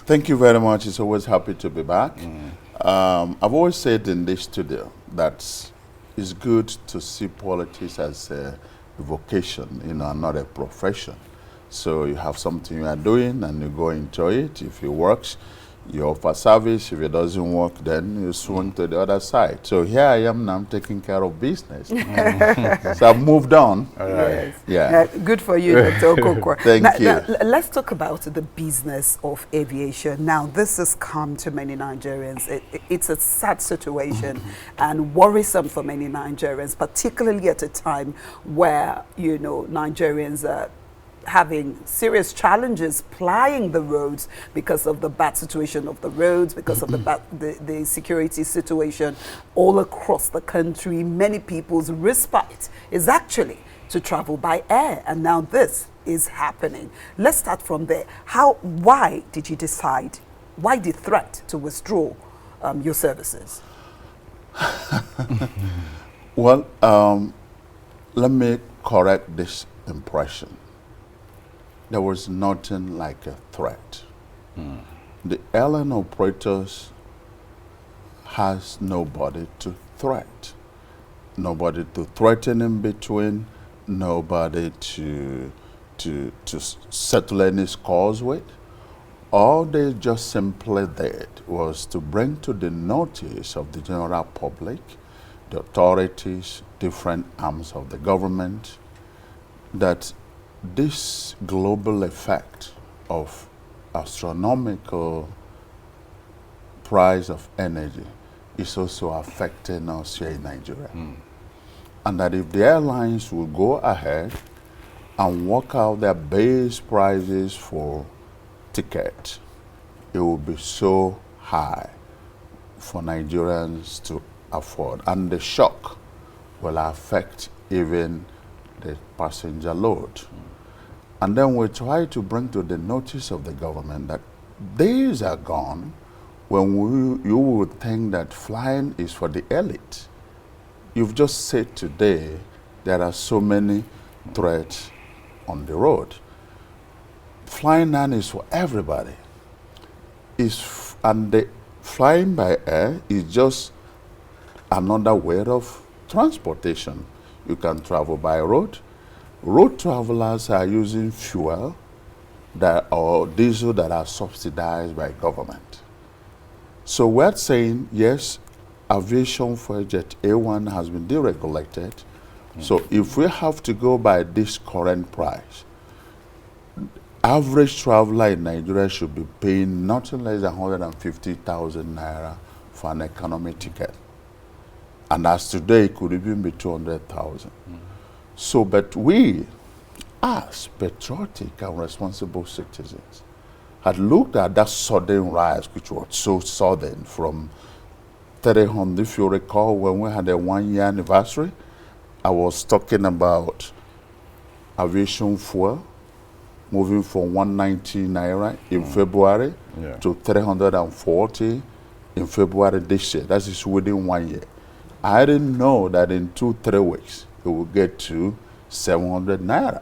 Thank you very much. It's always happy to be back. I've always said in this studio that it's good to see politics as a vocation, and not a profession. So you have something you are doing and you go enjoy it. If it works, you offer service. If it doesn't work, then you swing to the other side. So here I am now taking care of business. So I've moved on. Yes. Yeah. Good for you, Dr. Okokwa. Thank you. Now, let's talk about the business of aviation. Now, this has come to many Nigerians. It's a sad situation and worrisome for many Nigerians, particularly at a time where, Nigerians are having serious challenges plying the roads because of the bad situation of the roads, because of the security situation all across the country. Many people's respite is actually to travel by air, and now this is happening. Let's start from there. Why did you decide? Why the threat to withdraw your services? Well, let me correct this impression. There was nothing like a threat. The airline operators has nobody to threat. Nobody to threaten in between, nobody to settle any scores with. All they just simply did was to bring to the notice of the general public, the authorities, different arms of the government, that this global effect of astronomical price of energy is also affecting us here in Nigeria. And that if the airlines will go ahead and work out their base prices for tickets, it will be so high for Nigerians to afford. And the shock will affect even the passenger load. And then we try to bring to the notice of the government that days are gone when you would think that flying is for the elite. You've just said today there are so many threats on the road. Flying now is for everybody. And the flying by air is just another way of transportation. You can travel by road. Road travelers are using fuel or diesel that are subsidized by government. So we're saying, yes, aviation for jet A1 has been deregulated. So if we have to go by this current price, average traveler in Nigeria should be paying nothing less than 150,000 naira for an economy ticket. And as today, it could even be 200,000. So, but we, as patriotic and responsible citizens, had looked at that sudden rise, which was so sudden, from 300, if you recall, when we had a 1-year anniversary, I was talking about aviation fuel moving from 190 naira in February to 340 in February this year. That is within 1 year. I didn't know that in 2-3 weeks, it would get to 700 naira.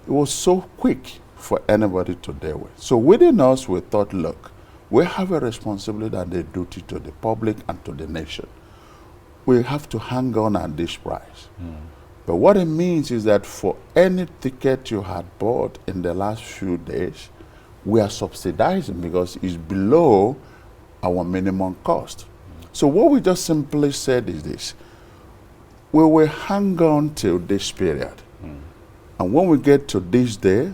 It was so quick for anybody to deal with. So within us, we thought, look, we have a responsibility and a duty to the public and to the nation. We have to hang on at this price. But what it means is that for any ticket you had bought in the last few days, we are subsidizing because it's below our minimum cost. So what we just simply said is this: we will hang on till this period. And when we get to this day,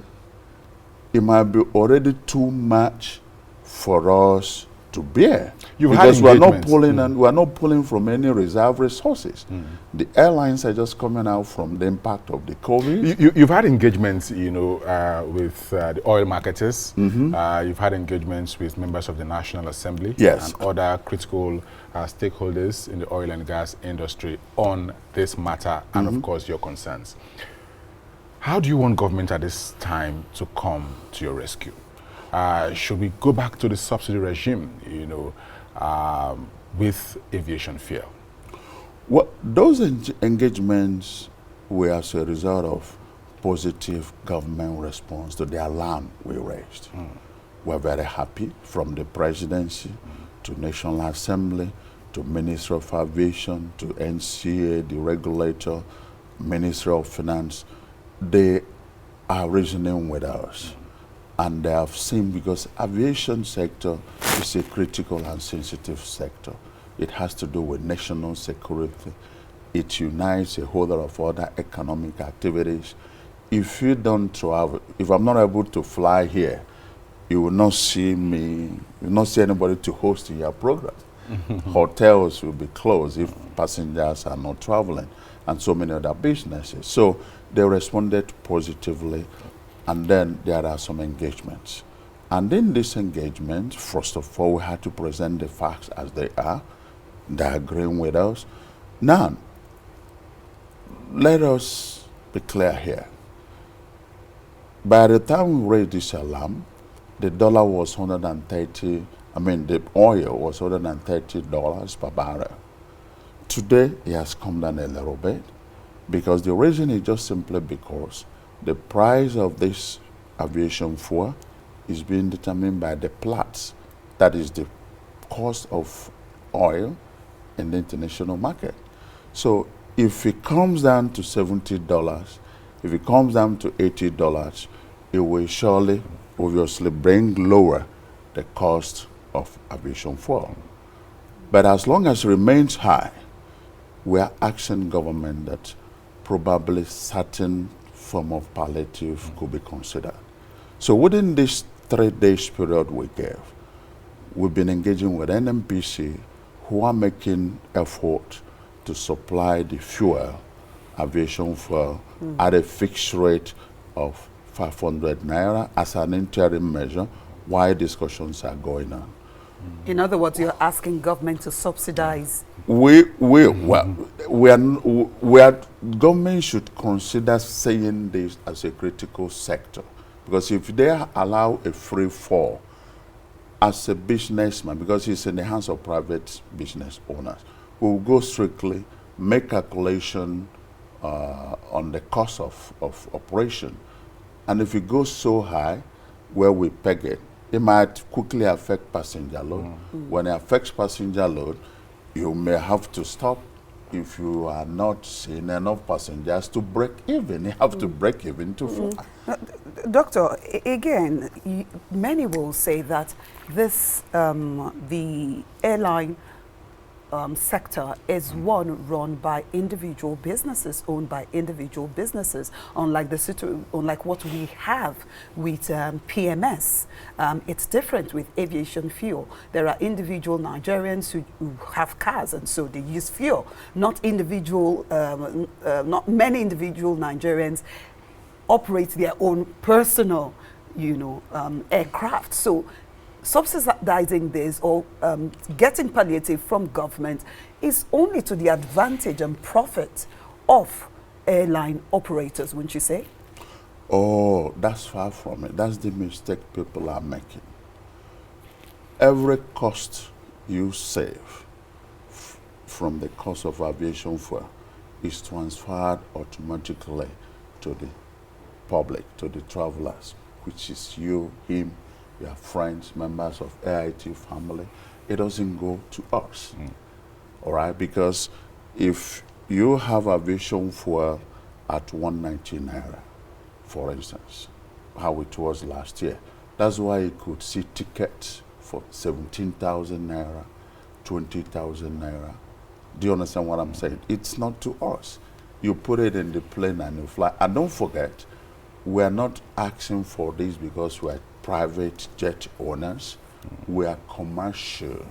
it might be already too much for us to bear. Because we are not pulling and we are not pulling from any reserve resources. The airlines are just coming out from the impact of the COVID. You've had engagements, with the oil marketers. You've had engagements with members of the National Assembly and other critical stakeholders in the oil and gas industry on this matter and, of course, your concerns. How do you want government at this time to come to your rescue? Should we go back to the subsidy regime, with aviation fuel? Well, those engagements were as a result of positive government response to the alarm we raised. We're very happy, from the presidency to National Assembly, to Ministry of Aviation, to NCA, the regulator, Ministry of Finance. They are reasoning with us. And they have seen, because aviation sector is a critical and sensitive sector. It has to do with national security. It unites a whole lot of other economic activities. If you don't travel, if I'm not able to fly here, you will not see me, you will not see anybody to host in your program. Hotels will be closed if passengers are not traveling, and so many other businesses. So they responded positively, and then there are some engagements. And in this engagement, first of all, we had to present the facts as they are. They're agreeing with us. Now, let us be clear here. By the time we raised this alarm, the dollar was 130, the oil was $130 per barrel. Today, it has come down a little bit, because the reason is just simply because the price of this aviation fuel is being determined by the Platts. That is the cost of oil in the international market. So if it comes down to $70, if it comes down to $80, it will surely, obviously, bring lower the cost of aviation fuel. But as long as it remains high, we are asking government that probably certain form of palliative could be considered. So within this 3 days period we gave, we've been engaging with NMPC, who are making effort to supply the fuel, aviation fuel, at a fixed rate of 500 naira as an interim measure while discussions are going on. In other words, you're asking government to subsidize. Government should consider saying this as a critical sector, because if they allow a free fall as a businessman, because it's in the hands of private business owners, we will go strictly, make calculation on the cost of operation. And if it goes so high, where we peg it, it might quickly affect passenger load. When it affects passenger load, you may have to stop if you are not seeing enough passengers to break even. You have to break even to fly. Doctor, again, many will say that this, the airline sector is one run by individual businesses, owned by individual businesses, unlike unlike what we have with PMS. It's different with aviation fuel. There are individual Nigerians who have cars, and so they use fuel. Not many individual Nigerians operate their own personal, aircraft. So subsidizing this or getting palliative from government is only to the advantage and profit of airline operators, wouldn't you say? Oh, that's far from it. That's the mistake people are making. Every cost you save from the cost of aviation fuel is transferred automatically to the public, to the travelers, which is you, him, your friends, members of AIT family. It doesn't go to us, all right? Because if you have aviation fuel at 190 naira, for instance, how it was last year, that's why you could see tickets for 17,000 naira, 20,000 naira. Do you understand what I'm saying? It's not to us. You put it in the plane and you fly. And don't forget, we're not asking for this because we're private jet owners. We are commercial,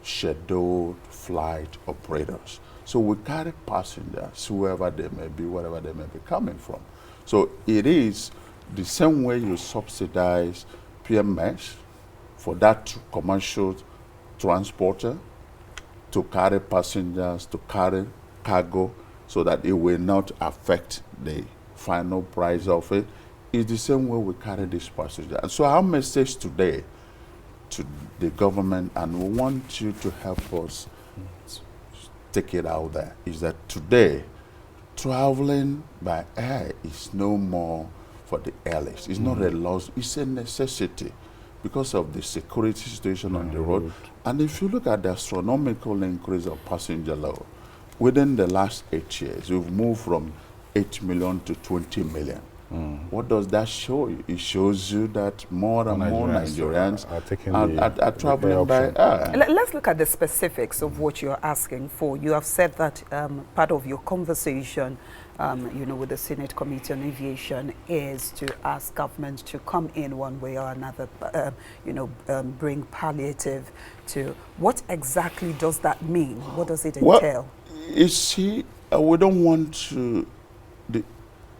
scheduled flight operators. So we carry passengers, whoever they may be, wherever they may be coming from. So it is the same way you subsidize PMS for that commercial transporter to carry passengers, to carry cargo, so that it will not affect the final price of it. It's the same way we carry this passenger. And so our message today to the government, and we want you to help us take it out there, is that today, traveling by air is no more for the airlines. It's not a loss, it's a necessity. because of the security situation on the road. And if you look at the astronomical increase of passenger load, within the last 8 years, we've moved from 8 million to 20 million. What does that show you? It shows you that more and more Nigerians are traveling by air. Let's look at the specifics of what you're asking for. You have said that part of your conversation, with the Senate Committee on Aviation is to ask government to come in one way or another, bring palliative to. What exactly does that mean? What does it entail? Well, you see, we don't want to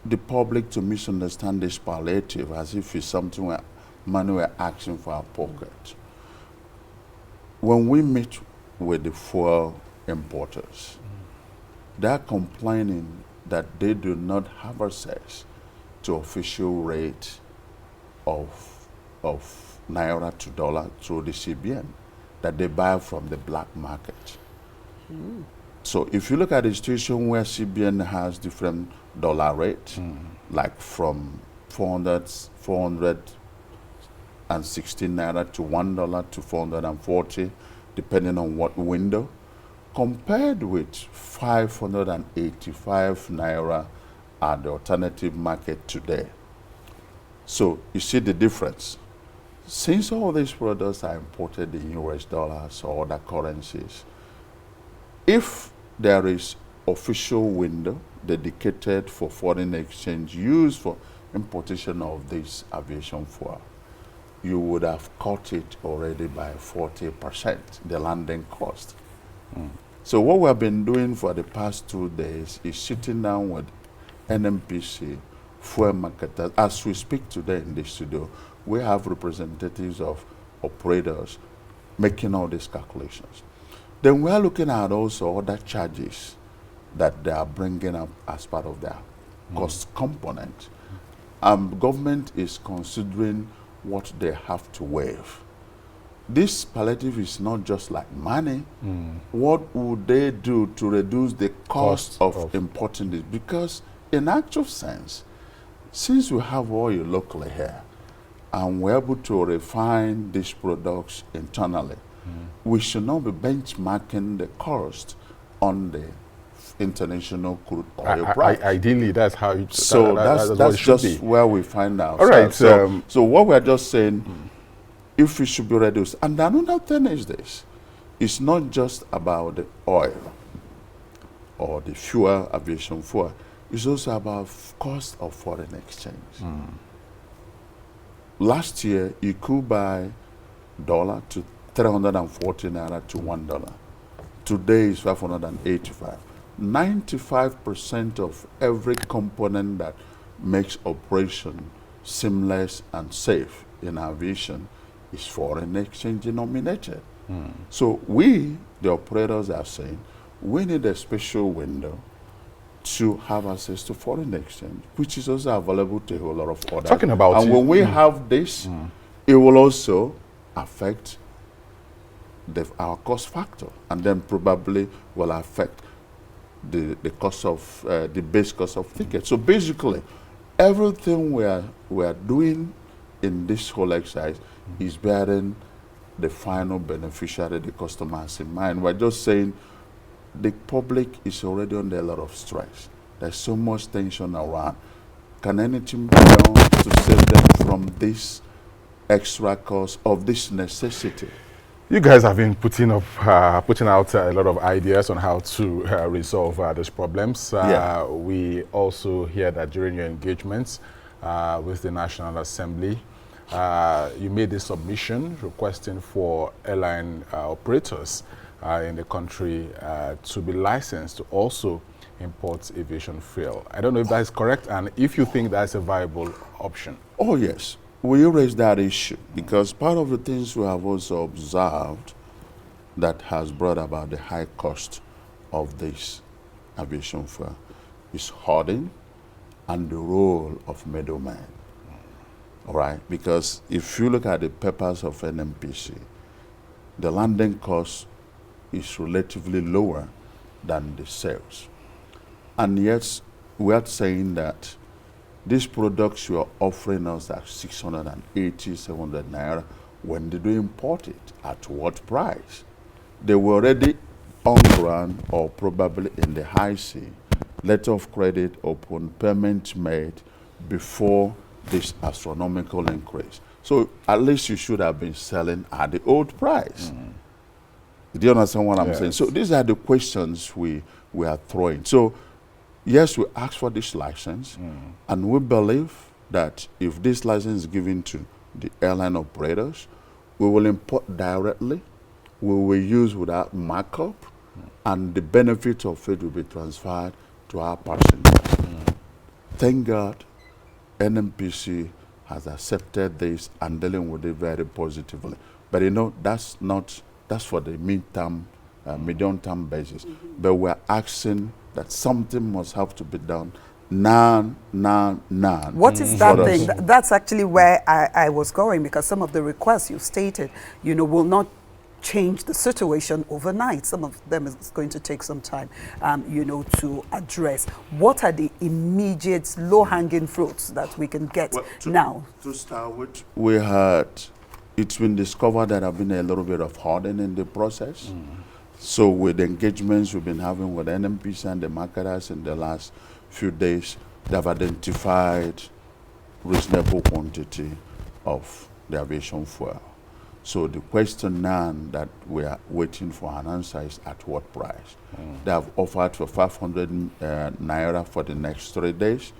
the public to misunderstand this palliative as if it's something where money we're asking for our pocket. When we meet with the fuel importers, they're complaining that they do not have access to official rate of naira to dollar through the CBN, that they buy from the black market. So if you look at the situation where CBN has different dollar rate, like from 416 naira to $1 to 440, depending on what window, compared with 585 naira at the alternative market today. So you see the difference. Since all these products are imported in US dollars or other currencies, if there is official window dedicated for foreign exchange used for importation of this aviation fuel, you would have cut it already by 40%, the landing cost. So what we have been doing for the past 2 days is sitting down with NMPC, fuel marketers. As we speak today in the studio, we have representatives of operators making all these calculations. Then we are looking at also other charges that they are bringing up as part of their cost component. Government is considering what they have to waive. This palliative is not just like money. What would they do to reduce the cost of importing this? Because in actual sense, since we have oil locally here, and we're able to refine these products internally, we should not be benchmarking the cost on the international crude oil price. Ideally, that's how it. So that's just where we find out. All right. So what we're just saying, if it should be reduced. And another thing is this: it's not just about the oil or the fuel, aviation fuel. It's also about cost of foreign exchange. Last year, you could buy dollar to 340 naira to $1. Today is 585. 95% of every component that makes operation seamless and safe in aviation is foreign exchange denominated. So we, the operators, are saying we need a special window to have access to foreign exchange, which is also available to a whole lot of others. Talking about and when we have this, it will also affect our cost factor, and then probably will affect the cost of the base cost of tickets. So basically, everything we are doing in this whole exercise is bearing the final beneficiary, the customers in mind. We're just saying the public is already under a lot of stress. There's so much tension around. Can anything be done to save them from this extra cost of this necessity? You guys have been putting out a lot of ideas on how to resolve these problems. We also hear that during your engagements with the National Assembly, you made a submission requesting for airline operators in the country to be licensed to also import aviation fuel. I don't know if that is correct, and if you think that's a viable option. Oh, yes. We raise that issue because part of the things we have also observed that has brought about the high cost of this aviation fuel is hoarding and the role of middlemen. All right? Because if you look at the papers of NMPC, the landing cost is relatively lower than the sales. And yet, we are saying that these products you are offering us at 680, 700 naira, When did we import it? At what price? They were already on ground or probably in the high sea. Letter of credit upon payment made before this astronomical increase. So at least you should have been selling at the old price. Do you understand what I'm saying? So these are the questions we are throwing. So yes, we asked for this license, and we believe that if this license is given to the airline operators, we will import directly, we will use without markup, and the benefit of it will be transferred to our passengers. Thank God, NMPC has accepted this and dealing with it very positively. But you know, that's for the medium-term basis. But we're asking that something must have to be done now. What is that thing? That's actually where I was going, because some of the requests you stated, you know, will not change the situation overnight. Some of them is going to take some time, you know, to address. What are the immediate low-hanging fruits that we can get now? To start with, it's been discovered that there have been a little bit of hoarding in the process. So with the engagements we've been having with NMPC and the marketers in the last few days, they've identified reasonable quantity of the aviation fuel. So the question now that we are waiting for an answer is at what price? They have offered for 500 naira for the next 3 days.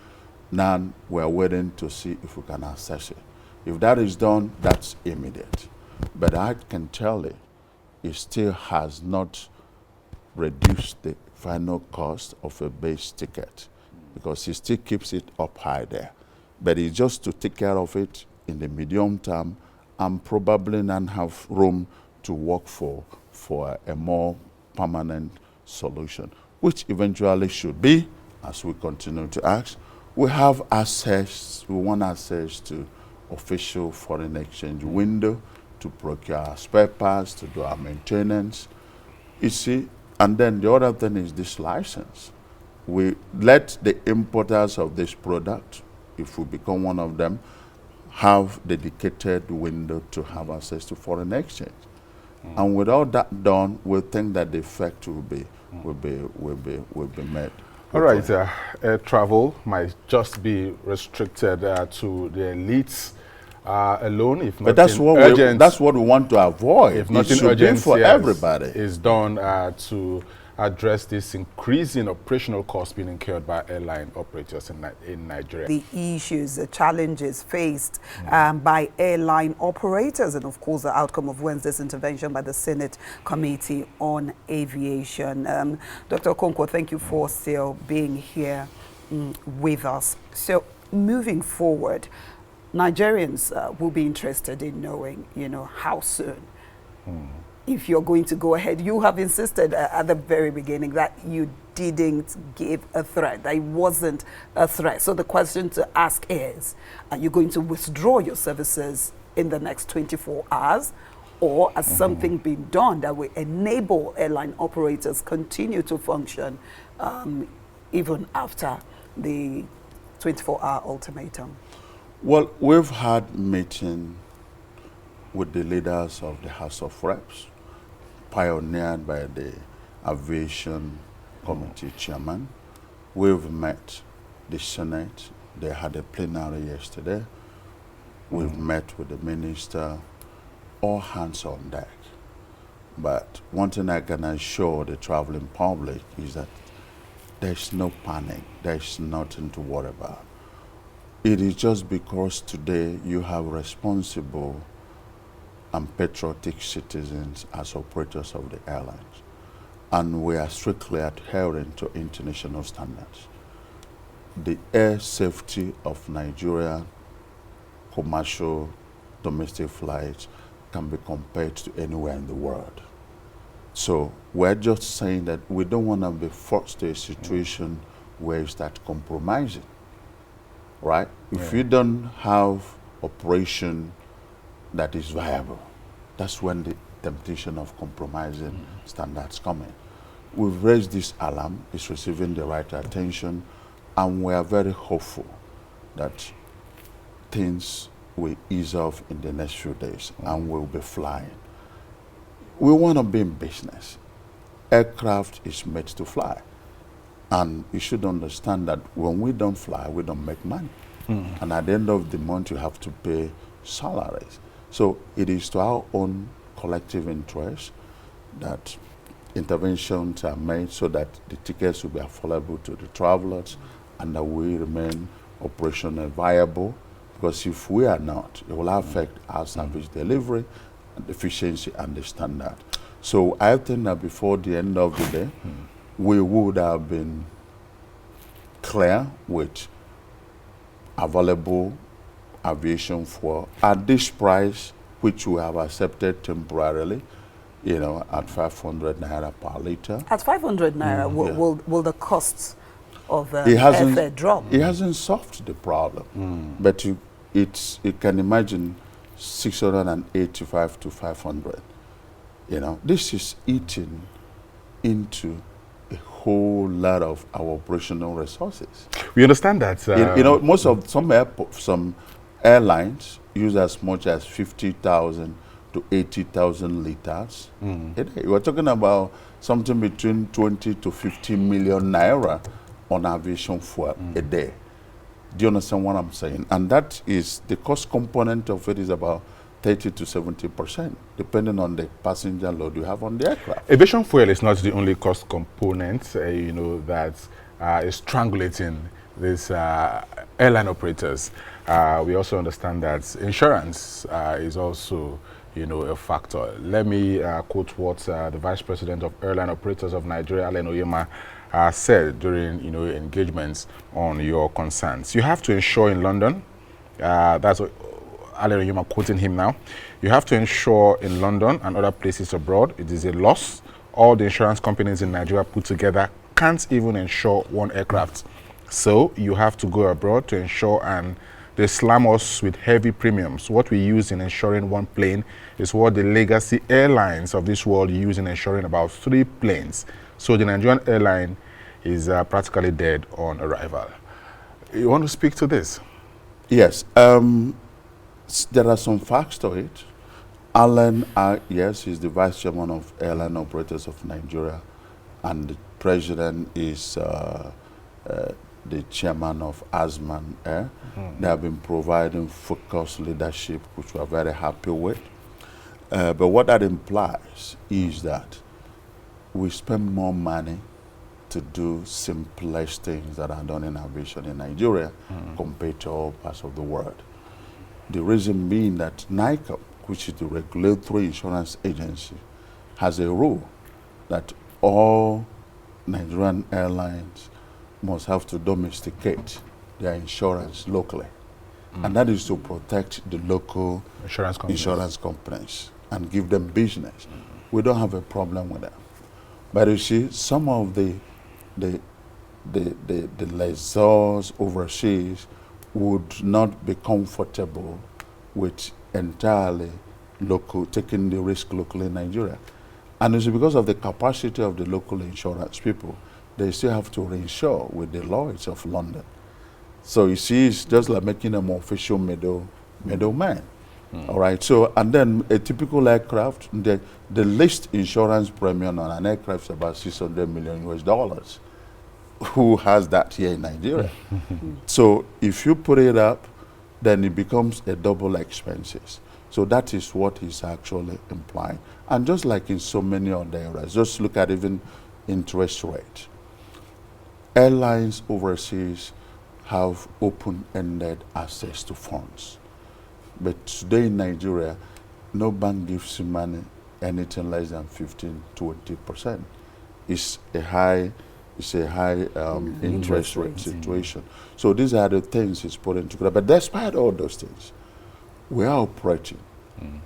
Now we are waiting to see if we can access it. If that is done, that's immediate. But I can tell you, it still has not reduced the final cost of a base ticket, because it still keeps it up high there. But it's just to take care of it in the medium term and probably not have room to work for a more permanent solution, which eventually should be, as we continue to ask, we have access, we want access to official foreign exchange window to procure our spare parts, to do our maintenance. You see, and then the other thing is this license. We let the importers of this product, if we become one of them, have dedicated window to have access to foreign exchange. And without that done, we think that the effect will be met. All right, air travel might just be restricted to the elites alone, if but nothing that's what we want to avoid. If nothing urgent for everybody is done to address this increasing operational costs being incurred by airline operators in Nigeria. The issues, the challenges faced by airline operators, and of course the outcome of Wednesday's intervention by the Senate Committee on Aviation. Dr. Okonkwo, thank you for still being here with us. So moving forward, Nigerians will be interested in knowing, you know, how soon. If you're going to go ahead, you have insisted at the very beginning that you didn't give a threat, that it wasn't a threat. So the question to ask is, are you going to withdraw your services in the next 24 hours? Or has something been done that will enable airline operators continue to function even after the 24-hour ultimatum? Well, we've had meeting with the leaders of the House of Reps, pioneered by the Aviation Committee Chairman. We've met the Senate. They had a plenary yesterday. We've met with the minister, all hands on deck. But one thing I can assure the traveling public is that there's no panic. There's nothing to worry about. It is just because today you have responsible and patriotic citizens as operators of the airlines. And we are strictly adhering to international standards. The air safety of Nigeria commercial domestic flights can be compared to anywhere in the world. So we're just saying that we don't want to be forced to a situation where you start compromising, right? If you don't have operation that is viable, that's when the temptation of compromising standards come in. We've raised this alarm, it's receiving the right attention, and we are very hopeful that things will ease off in the next few days and we'll be flying. We want to be in business. Aircraft is made to fly. And you should understand that when we don't fly, we don't make money. And at the end of the month, you have to pay salaries. So it is to our own collective interest that interventions are made so that the tickets will be affordable to the travelers and that we remain operationally viable. Because if we are not, it will affect our service delivery and efficiency and the standard. So I think that before the end of the day, we would have been clear with available aviation fuel at this price, which we have accepted temporarily, you know, at 500 naira per liter. At 500 naira, will the costs of airfare drop? It hasn't solved the problem, but you can imagine 685 to 500. You know, this is eating into a whole lot of our operational resources. We understand that. You know, most of some airlines use as much as 50,000 to 80,000 liters a day. We're talking about something between 20 to 50 million naira on aviation fuel a day. Do you understand what I'm saying? And that is, the cost component of it is about 30 to 70%, depending on the passenger load you have on the aircraft. Aviation fuel is not the only cost component, you know, that is strangulating these airline operators. We also understand that insurance is also, you know, a factor. Let me quote what the Vice President of Airline Operators of Nigeria, Allen Oyema, said during, you know, engagements on your concerns. You have to ensure in London, that's what Allen Oyema quoting him now, you have to ensure in London and other places abroad, it is a loss. All the insurance companies in Nigeria put together can't even insure one aircraft. So you have to go abroad to insure, and they slam us with heavy premiums. What we use in insuring one plane is what the legacy airlines of this world use in insuring about 3 planes. So the Nigerian airline is practically dead on arrival. You want to speak to this? Yes. There are some facts to it. Alan, yes, he's the Vice Chairman of Airline Operators of Nigeria, and the President is the Chairman of Asman Air. They have been providing focused leadership, which we are very happy with. But what that implies is that we spend more money to do simplest things that are done in aviation in Nigeria compared to all parts of the world. The reason being that NICAP, which is the regulatory insurance agency, has a rule that all Nigerian airlines must have to domesticate their insurance locally. And that is to protect the local insurance companies and give them business. We don't have a problem with that. But you see, some of the lessors overseas would not be comfortable with entirely local, taking the risk locally in Nigeria. And it's because of the capacity of the local insurance people, they still have to reinsure with the Lloyd's of London. So you see, it's just like making them official middleman. All right, so, and then a typical aircraft, the least insurance premium on an aircraft is about $600 million US. Who has that here in Nigeria? So if you put it up, then it becomes a double expenses. So that is what he's actually implying. And just like in so many other areas, just look at even interest rate. Airlines overseas have open-ended access to funds. But today in Nigeria, no bank gives you money anything less than 15–20%. It's a high interest rate situation. So these are the things he's putting together. But despite all those things, we are operating.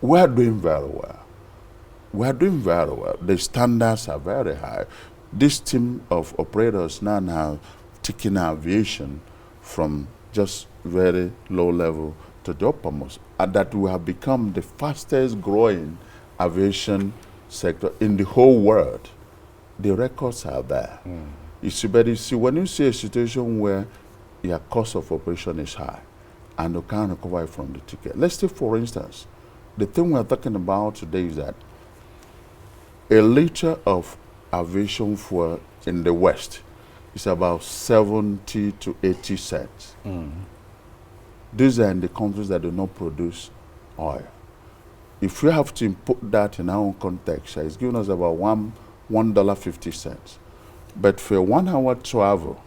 We are doing very well. We are doing very well. The standards are very high. This team of operators now taking aviation from just very low level to the uppermost, and that we have become the fastest growing aviation sector in the whole world. The records are there. You see, but you see, when you see a situation where your cost of operation is high, and you can't recover it from the ticket. Let's take, for instance, the thing we're talking about today is that a liter of aviation fuel in the West is about 70 to 80 cents. These are in the countries that do not produce oil. If we have to import that in our own context, it's giving us about $1.50. But for a 1 hour travel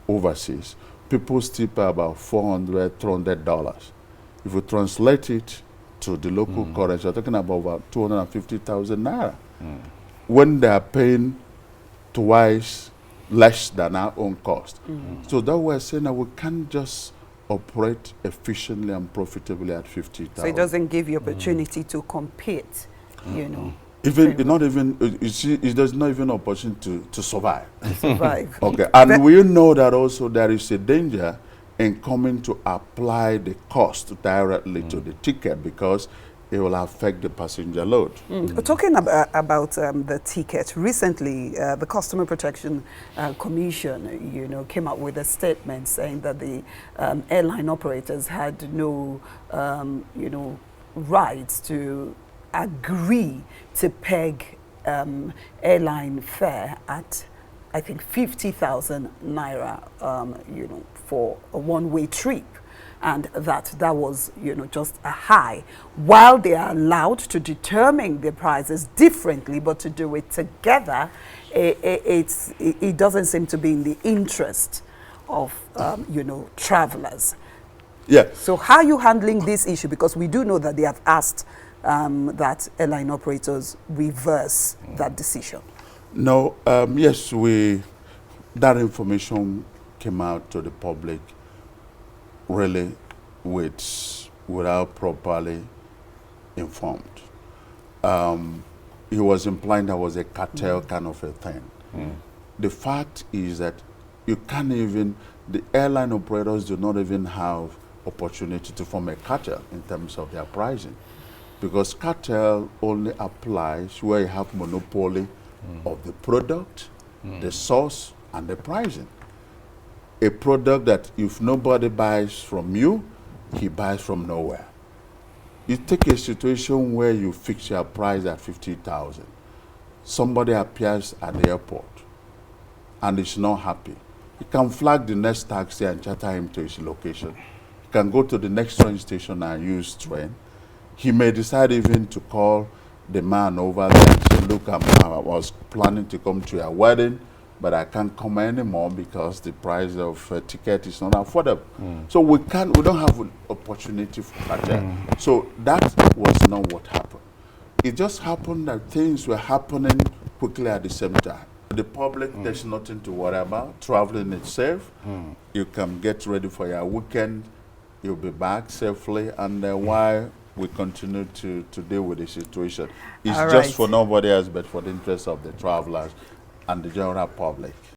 overseas, people still pay about $400, $300. If we translate it to the local currency, we're talking about 250,000 naira. When they are paying twice less than our own cost. So that we're saying that we can't just operate efficiently and profitably at 50,000. So it doesn't give you opportunity to compete, you know. Even not even you see, it does not even opportunity to survive. Survive. Okay, and we know that also there is a danger in coming to apply the cost directly to the ticket because it will affect the passenger load. Talking about the ticket, recently the Customer Protection Commission, you know, came out with a statement saying that the airline operators had no, you know, rights to agree to peg airline fare at, I think, 50,000 naira, you know, for a one-way trip. And that was, you know, just a high. While they are allowed to determine the prices differently, but to do it together, it doesn't seem to be in the interest of, you know, travelers. Yeah. So how are you handling this issue? Because we do know that they have asked that airline operators reverse that decision. No, yes, that information came out to the public really without properly informed. He was implying there was a cartel kind of a thing. The fact is that you can't even, the airline operators do not even have opportunity to form a cartel in terms of their pricing, because cartel only applies where you have monopoly of the product, the source, and the pricing. A product that if nobody buys from you, he buys from nowhere. You take a situation where you fix your price at 50,000. Somebody appears at the airport and is not happy. You can flag the next taxi and charter him to his location. You can go to the next train station and use train. He may decide even to call the man over there and say, look, I was planning to come to your wedding, but I can't come anymore because the price of a ticket is not affordable. So we don't have an opportunity for cartel. So that was not what happened. It just happened that things were happening quickly at the same time. The public, there's nothing to worry about. Traveling is safe. You can get ready for your weekend. You'll be back safely. And while we continue to deal with the situation, it's just for nobody else but for the interest of the travelers and the general public.